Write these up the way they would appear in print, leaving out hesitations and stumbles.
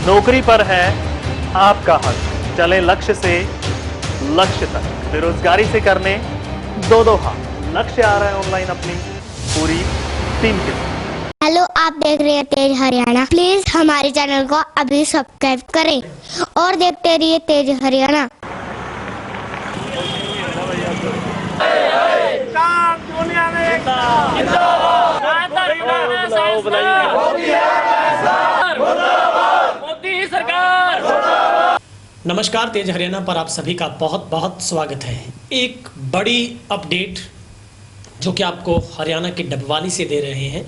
नौकरी पर है आपका हक, चले लक्ष्य से लक्ष्य तक, बेरोजगारी से करने दो दो हाथ। लक्ष्य आ रहा है ऑनलाइन अपनी पूरी टीम के साथ। हेलो, आप देख रहे हैं तेज हरियाणा। प्लीज हमारे चैनल को अभी सब्सक्राइब करें और देखते रहिए तेज हरियाणा। नमस्कार, तेज हरियाणा पर आप सभी का बहुत बहुत स्वागत है। एक बड़ी अपडेट जो कि आपको हरियाणा के डबवाली से दे रहे हैं।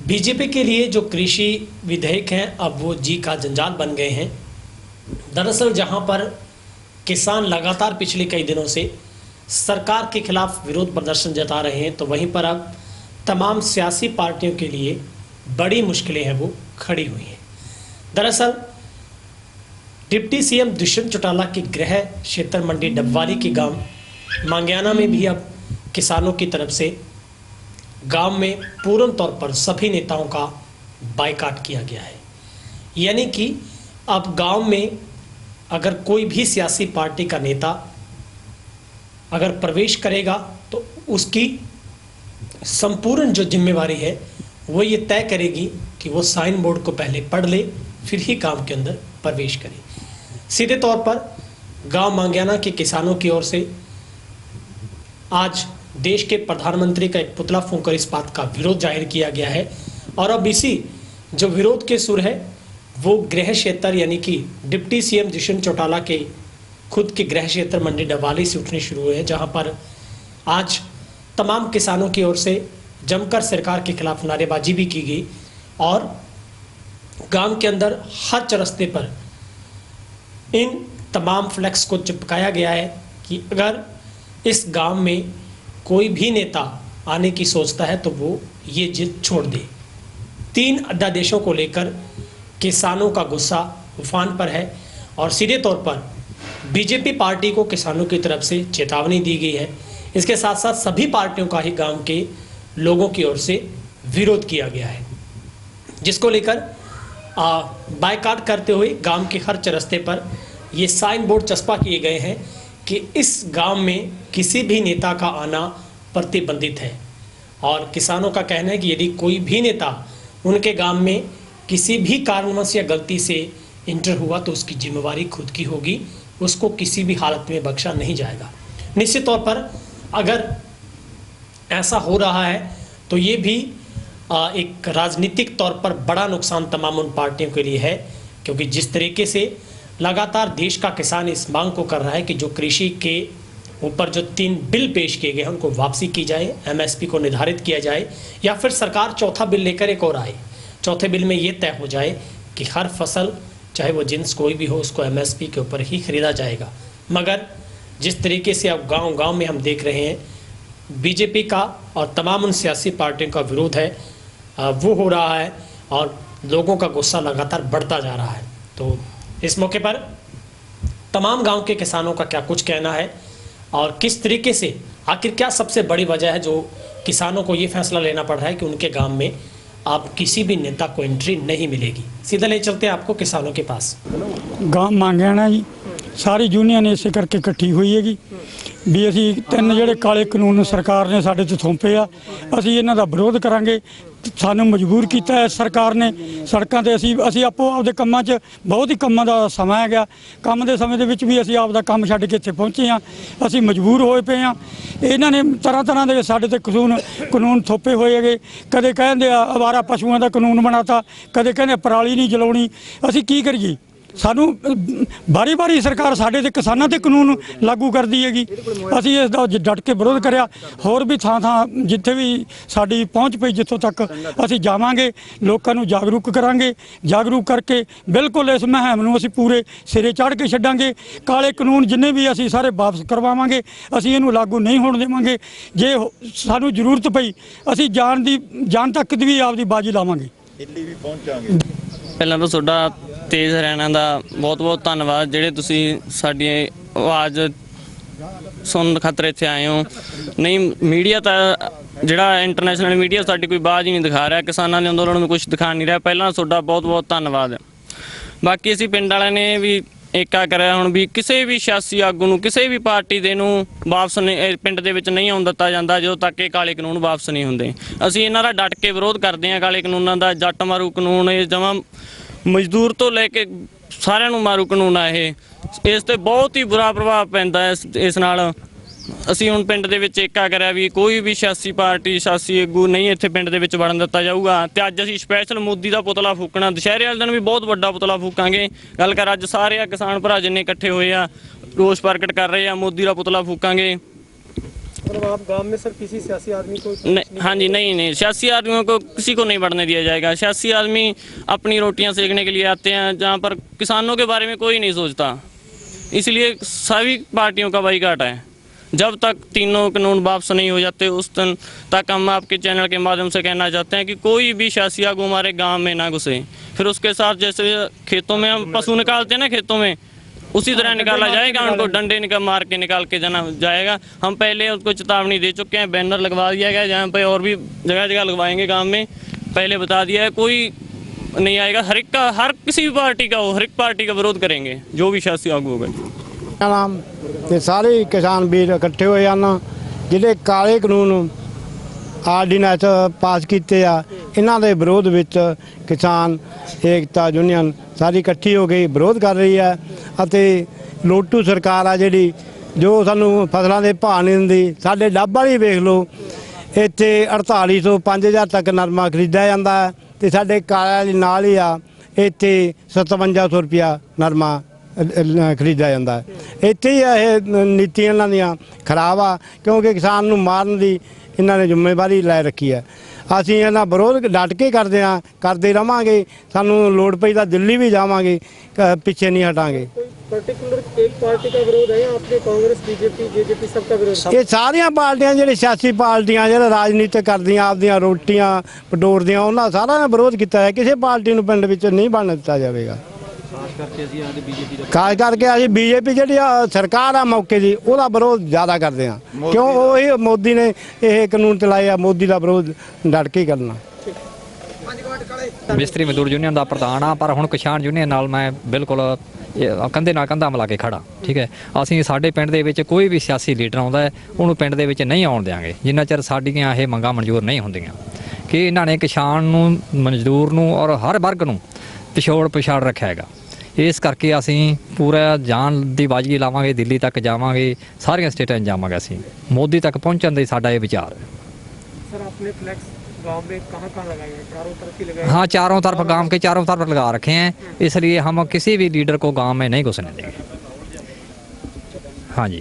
बीजेपी के लिए जो कृषि विधेयक हैं अब वो जी का जंजाल बन गए हैं। दरअसल जहां पर किसान लगातार पिछले कई दिनों से सरकार के खिलाफ विरोध प्रदर्शन जता रहे हैं, तो वहीं पर अब तमाम सियासी पार्टियों के लिए बड़ी मुश्किलें हैं वो खड़ी हुई हैं। दरअसल डिप्टी सीएम दुष्यंत चौटाला के गृह क्षेत्र मंडी डबवाली के गांव मांग्याना में भी अब किसानों की तरफ से गांव में पूर्ण तौर पर सभी नेताओं का बायकॉट किया गया है। यानी कि अब गांव में अगर कोई भी सियासी पार्टी का नेता अगर प्रवेश करेगा तो उसकी संपूर्ण जो जिम्मेवारी है वो ये तय करेगी कि वो साइन बोर्ड को पहले पढ़ ले, फिर ही गांव के अंदर प्रवेश करे। सीधे तौर पर गांव मांग्याना के किसानों की ओर से आज देश के प्रधानमंत्री का एक पुतला फूंककर इस बात का विरोध जाहिर किया गया है। और अब इसी जो विरोध के सुर है वो गृह क्षेत्र यानी कि डिप्टी सीएम दुष्यंत चौटाला के खुद के गृह क्षेत्र मंडी डबवाली से उठने शुरू हुए हैं, जहां पर आज तमाम किसानों की ओर से जमकर सरकार के खिलाफ नारेबाजी भी की गई और गांव के अंदर हर चौरस्ते पर इन तमाम फ्लैक्स को चिपकाया गया है कि अगर इस गांव में कोई भी नेता आने की सोचता है तो वो ये जिद छोड़ दे। 3 अध्यादेशों को लेकर किसानों का गुस्सा उफान पर है और सीधे तौर पर बीजेपी पार्टी को किसानों की तरफ से चेतावनी दी गई है। इसके साथ साथ सभी पार्टियों का ही गांव के लोगों की ओर से विरोध किया गया है, जिसको लेकर बायकॉट करते हुए गांव के हर चौरस्ते पर ये साइन बोर्ड चस्पा किए गए हैं कि इस गांव में किसी भी नेता का आना प्रतिबंधित है। और किसानों का कहना है कि यदि कोई भी नेता उनके गांव में किसी भी कारणवश या गलती से इंटर हुआ तो उसकी जिम्मेवारी खुद की होगी, उसको किसी भी हालत में बख्शा नहीं जाएगा। निश्चित तौर पर अगर ऐसा हो रहा है तो ये भी एक राजनीतिक तौर पर बड़ा नुकसान तमाम उन पार्टियों के लिए है, क्योंकि जिस तरीके से लगातार देश का किसान इस मांग को कर रहा है कि जो कृषि के ऊपर जो 3 बिल पेश किए गए हैं उनको वापसी की जाए, एमएसपी को निर्धारित किया जाए, या फिर सरकार चौथा बिल लेकर एक और आए। चौथे बिल में ये तय हो जाए कि हर फसल चाहे वो जिन्स कोई भी हो उसको एमएसपी के ऊपर ही खरीदा जाएगा। मगर जिस तरीके से अब गाँव में हम देख रहे हैं बीजेपी का और तमाम उन सियासी पार्टियों का विरोध है वो हो रहा है और लोगों का गुस्सा लगातार बढ़ता जा रहा है। तो इस मौके पर तमाम गांव के किसानों का क्या कुछ कहना है और किस तरीके से आखिर क्या सबसे बड़ी वजह है जो किसानों को ये फैसला लेना पड़ रहा है कि उनके गांव में अब किसी भी नेता को एंट्री नहीं मिलेगी। सीधा ले चलते हैं आपको किसानों के पास। गांव मांग्याना जी सारी यूनियन इसे करके इकट्ठी हुई हैगी भी ਅਸੀਂ 3 ਜਿਹੜੇ ਕਾਲੇ ਕਾਨੂੰਨ ਸਰਕਾਰ ਨੇ ਸਾਡੇ ਤੇ ਥੋਪੇ ਆ, ਅਸੀਂ ਇਹਨਾਂ ਦਾ ਵਿਰੋਧ ਕਰਾਂਗੇ। ਸਾਨੂੰ ਮਜਬੂਰ ਕੀਤਾ ਹੈ ਸਰਕਾਰ ਨੇ ਸੜਕਾਂ ਤੇ ਅਸੀਂ ਆਪੋ ਆਪਦੇ ਕੰਮਾਂ 'ਚ ਬਹੁਤ ਹੀ ਕੰਮਾਂ ਦਾ ਸਮਾਂ ਹੈਗਾ। ਕੰਮ ਦੇ ਸਮੇਂ ਦੇ ਵਿੱਚ ਵੀ ਅਸੀਂ ਆਪਦਾ ਕੰਮ ਛੱਡ ਕੇ ਇੱਥੇ ਪਹੁੰਚੇ ਹਾਂ। ਅਸੀਂ ਮਜਬੂਰ ਹੋਏ ਪਏ ਹਾਂ। ਇਹਨਾਂ ਨੇ ਤਰ੍ਹਾਂ ਦੇ ਸਾਡੇ ਤੇ ਕਾਨੂੰਨ ਥੋਪੇ ਹੋਏ ਹੈਗੇ। ਕਦੇ ਕਹਿੰਦੇ ਆ ਅਵਾਰਾ ਪਸ਼ੂਆਂ ਦਾ ਕਾਨੂੰਨ ਬਣਾਤਾ, ਕਦੇ ਕਹਿੰਦੇ ਪਰਾਲੀ ਨਹੀਂ ਜਲਾਉਣੀ। ਅਸੀਂ ਕੀ ਕਰੀਏ? ਸਾਨੂੰ ਬਾਰੀ ਸਰਕਾਰ ਸਾਡੇ ਤੇ ਕਿਸਾਨਾਂ ਤੇ ਕਾਨੂੰਨ ਲਾਗੂ ਕਰਦੀ ਹੈਗੀ। ਅਸੀਂ ਇਸ ਦਾ ਡਟ ਕੇ ਵਿਰੋਧ ਕਰਿਆ। ਹੋਰ ਵੀ ਥਾਂ ਜਿੱਥੇ ਵੀ ਸਾਡੀ ਪਹੁੰਚ ਪਈ ਜਿੱਥੋਂ ਤੱਕ ਅਸੀਂ ਜਾਵਾਂਗੇ, ਲੋਕਾਂ ਨੂੰ ਜਾਗਰੂਕ ਕਰਾਂਗੇ। ਜਾਗਰੂਕ ਕਰਕੇ ਬਿਲਕੁਲ ਇਸ ਮੁਹਿੰਮ ਨੂੰ ਅਸੀਂ ਪੂਰੇ ਸਿਰੇ ਚੜ੍ਹ ਕੇ ਛੱਡਾਂਗੇ। ਕਾਲੇ ਕਾਨੂੰਨ ਜਿੰਨੇ ਵੀ ਅਸੀਂ ਸਾਰੇ ਵਾਪਸ ਕਰਵਾਵਾਂਗੇ। ਅਸੀਂ ਇਹਨੂੰ ਲਾਗੂ ਨਹੀਂ ਹੋਣ ਦੇਵਾਂਗੇ। ਜੇ ਸਾਨੂੰ ਜ਼ਰੂਰਤ ਪਈ ਅਸੀਂ ਜਾਨ ਤੱਕ ਦੀ ਵੀ ਆਪਦੀ ਬਾਜੀ ਲਾਵਾਂਗੇ। ਦਿੱਲੀ ਵੀ ਪਹੁੰਚਾਂਗੇ। ਪਹਿਲਾਂ ਤਾਂ ਤੁਹਾਡਾ तेज हरियाणा का बहुत बहुत धन्यवाद ਜਿਹੜੇ ਤੁਸੀਂ ਸਾਡੀ आवाज़ सुन खातर इत्थे आए हो। नहीं मीडिया तो ਜਿਹੜਾ इंटरनेशनल मीडिया साडी कोई आवाज़ ही नहीं दिखा रहा, किसानों के अंदोलन में कुछ दिखा नहीं रहा। पहला ਤੁਹਾਡਾ बहुत बहुत धन्यवाद है। ਬਾਕੀ ਅਸੀਂ ਪਿੰਡ ਵਾਲਿਆਂ ਨੇ ਵੀ ਏਕਾ ਕਰਿਆ ਹੁਣ ਵੀ ਕਿਸੇ ਵੀ ਸਿਆਸੀ ਆਗੂ ਨੂੰ ਕਿਸੇ ਵੀ ਪਾਰਟੀ ਦੇ ਨੂੰ ਵਾਪਸ ਨਹੀਂ ਪਿੰਡ ਦੇ ਵਿੱਚ ਨਹੀਂ ਆਉਣ ਦਿੱਤਾ ਜਾਂਦਾ ਜਦੋਂ ਤੱਕ ਇਹ ਕਾਲੇ ਕਾਨੂੰਨ ਵਾਪਸ ਨਹੀਂ ਹੁੰਦੇ। ਅਸੀਂ ਇਹਨਾਂ ਦਾ ਡਟ ਕੇ ਵਿਰੋਧ ਕਰਦੇ ਹਾਂ ਕਾਲੇ ਕਾਨੂੰਨਾਂ ਦਾ। ਜੱਟ ਮਾਰੂ ਕਾਨੂੰਨ ਇਹ ਜਮਾਂ ਮਜ਼ਦੂਰ ਤੋਂ ਲੈ ਕੇ ਸਾਰਿਆਂ ਨੂੰ ਮਾਰੂ ਕਾਨੂੰਨ ਆ ਇਹ। ਇਸ ਤੇ ਬਹੁਤ ਹੀ ਬੁਰਾ ਪ੍ਰਭਾਵ ਪੈਂਦਾ ਹੈ ਇਸ ਨਾਲ। ਅਸੀਂ ਹੁਣ ਪਿੰਡ ਦੇ ਵਿੱਚ ਏਕਾ ਕਰਿਆ ਵੀ ਕੋਈ ਵੀ ਸਿਆਸੀ ਪਾਰਟੀ ਸਿਆਸੀ ਆਗੂ ਨਹੀਂ ਇੱਥੇ ਪਿੰਡ ਦੇ ਵਿੱਚ ਵੜਨ ਦਿੱਤਾ ਜਾਊਗਾ। ਤੇ ਅੱਜ ਅਸੀਂ ਸਪੈਸ਼ਲ ਮੋਦੀ ਦਾ ਪੁਤਲਾ ਫੂਕਣਾ, ਦੁਸ਼ਹਿਰੇ ਵਾਲੇ ਦਿਨ ਵੀ ਬਹੁਤ ਵੱਡਾ ਪੁਤਲਾ ਫੂਕਾਂਗੇ। ਗੱਲ ਕਰ ਅੱਜ ਸਾਰੇ ਆ ਕਿਸਾਨ ਭਰਾ ਜਿੰਨੇ ਇਕੱਠੇ ਹੋਏ ਆ ਰੋਸ ਪ੍ਰਗਟ ਕਰ ਰਹੇ ਆ, ਮੋਦੀ ਦਾ ਪੁਤਲਾ फूकांगे। आप गांव में सर किसी सियासी आदमी को हाँ जी नहीं सियासी आदमियों को किसी को नहीं बढ़ने दिया जाएगा। सियासी आदमी अपनी रोटियां सेकने के लिए आते हैं जहाँ पर किसानों के बारे में कोई नहीं सोचता। इसलिए सभी पार्टियों का बाईकाट है। जब तक तीनों कानून वापस नहीं हो जाते उस दिन तक हम आपके चैनल के माध्यम से कहना चाहते हैं कि कोई भी सियासी आगू हमारे गाँव में ना घुसे। फिर उसके साथ जैसे खेतों में हम पशु निकालते हैं ना, खेतों में उसी तरह निकाला जाएगा, उनको डंडे मार के निकाल के जाना जाएगा। हम पहले उसको चेतावनी दे चुके हैं, बैनर लगवा दिया गया जहाँ पे और भी जगह जगह लगवाएंगे गांव में। पहले बता दिया है कोई नहीं आएगा। हर किसी भी पार्टी का हो, हर एक पार्टी का विरोध करेंगे जो भी सियासी आगू होगा। नाम ते सारे किसान वीर इकट्ठे होए हैं जिहड़े काले कानून आर्डीनेंस पास किए आ इन्हां दे विरोध विच किसान एकता यूनियन सारी इकट्ठी हो गई विरोध कर रही है। ਅਤੇ ਲੋਟੂ ਸਰਕਾਰ ਆ ਜਿਹੜੀ ਜੋ ਸਾਨੂੰ ਫਸਲਾਂ ਦੇ ਭਾਅ ਨਹੀਂ ਦਿੰਦੀ। ਸਾਡੇ ਡੱਬ ਵਾਲੀ ਵੇਖ ਲਓ ਇੱਥੇ 4800 5000 ਤੱਕ ਨਰਮਾ ਖਰੀਦਿਆ ਜਾਂਦਾ ਹੈ ਤੇ ਸਾਡੇ ਕਾਲਿਆਂ ਦੇ ਨਾਲ ਹੀ ਆ ਇੱਥੇ 5700 ਰੁਪਿਆ ਨਰਮਾ ਖਰੀਦਿਆ ਜਾਂਦਾ ਹੈ। ਇੱਥੇ ਹੀ ਇਹ ਨੀਤੀਆਂ ਇਹਨਾਂ ਦੀਆਂ ਖਰਾਬ ਆ ਕਿਉਂਕਿ ਕਿਸਾਨ ਨੂੰ ਮਾਰਨ ਦੀ ਇਹਨਾਂ ਨੇ ਜ਼ਿੰਮੇਵਾਰੀ ਲੈ ਰੱਖੀ ਹੈ। ਅਸੀਂ ਇਹਨਾਂ ਵਿਰੋਧ ਡਟ ਕੇ ਕਰਦੇ ਹਾਂ, ਕਰਦੇ ਰਵਾਂਗੇ। ਸਾਨੂੰ ਲੋੜ ਪਈ ਤਾਂ ਦਿੱਲੀ ਵੀ ਜਾਵਾਂਗੇ, ਪਿੱਛੇ ਨਹੀਂ ਹਟਾਂਗੇ। पर्टिकुलर एक पार्टी का विरोध है या आपके कांग्रेस बीजेपी जेजेपी सबका विरोध? ਇਹ ਸਾਰੀਆਂ ਪਾਰਟੀਆਂ ਜਿਹੜੇ ਸਿਆਸੀ ਪਾਰਟੀਆਂ ਜਿਹੜੇ ਰਾਜਨੀਤਿਕ ਕਰਦੀਆਂ ਆਪਦੀਆਂ ਰੋਟੀਆਂ ਪਟੋਰਦੀਆਂ ਉਹਨਾਂ ਸਾਰਿਆਂ ਨੇ ਵਿਰੋਧ ਕੀਤਾ ਹੈ। ਕਿਸੇ ਪਾਰਟੀ ਨੂੰ ਪਿੰਡ ਵਿੱਚ ਨਹੀਂ ਬਣਨ ਦਿੱਤਾ ਜਾਵੇਗਾ। ਖਾਸ ਕਰਕੇ ਅਸੀਂ ਬੀਜੇਪੀ ਜਿਹੜੀ ਸਰਕਾਰ ਆ ਮੌਕੇ ਦੀ ਉਹਦਾ ਵਿਰੋਧ ਜ਼ਿਆਦਾ ਕਰਦੇ ਹਾਂ ਕਿਉਂ ਉਹੀ ਮੋਦੀ ਨੇ ਇਹ ਕਾਨੂੰਨ ਚਲਾਏ ਆ। ਮੋਦੀ ਦਾ ਵਿਰੋਧ ਡਟ ਕੇ ਕਰਨਾ। ਮਿਸਤਰੀ ਮਜ਼ਦੂਰ ਯੂਨੀਅਨ ਦਾ ਪ੍ਰਧਾਨ ਆ ਪਰ ਹੁਣ ਕਿਸਾਨ ਯੂਨੀਅਨ ਨਾਲ ਮੈਂ ਬਿਲਕੁਲ ਕੰਧੇ ਨਾਲ ਕੰਧਾ ਮਿਲਾ ਕੇ ਖੜਾ। ਠੀਕ ਹੈ, ਅਸੀਂ ਸਾਡੇ ਪਿੰਡ ਦੇ ਵਿੱਚ ਕੋਈ ਵੀ ਸਿਆਸੀ ਲੀਡਰ ਆਉਂਦਾ ਹੈ ਉਹਨੂੰ ਪਿੰਡ ਦੇ ਵਿੱਚ ਨਹੀਂ ਆਉਣ ਦਿਆਂਗੇ ਜਿੰਨਾ ਚਿਰ ਸਾਡੀਆਂ ਇਹ ਮੰਗਾਂ ਮਨਜ਼ੂਰ ਨਹੀਂ ਹੁੰਦੀਆਂ ਕਿ ਇਹਨਾਂ ਨੇ ਕਿਸਾਨ ਨੂੰ ਮਜ਼ਦੂਰ ਨੂੰ ਔਰ ਹਰ ਵਰਗ ਨੂੰ ਪਛਾੜ ਰੱਖਿਆ ਹੈਗਾ। ਇਸ ਕਰਕੇ ਅਸੀਂ ਪੂਰਾ ਜਾਨ ਦੀ ਬਾਜੀ ਲਾਵਾਂਗੇ, ਦਿੱਲੀ ਤੱਕ ਜਾਵਾਂਗੇ, ਸਾਰੀਆਂ ਸਟੇਟਾਂ 'ਚ ਜਾਵਾਂਗੇ। ਅਸੀਂ ਮੋਦੀ ਤੱਕ ਪਹੁੰਚਣ ਦਾ ਸਾਡਾ ਇਹ ਵਿਚਾਰ ਹੈ। सर आपने फ्लैक्स गांव में कहाँ लगाए हैं? चारों तरफ ही लगाए? हाँ, चारों तरफ गांव के चारों तरफ लगा रखे हैं, इसलिए हम किसी भी लीडर को गांव में नहीं घुसने देंगे। हाँ जी।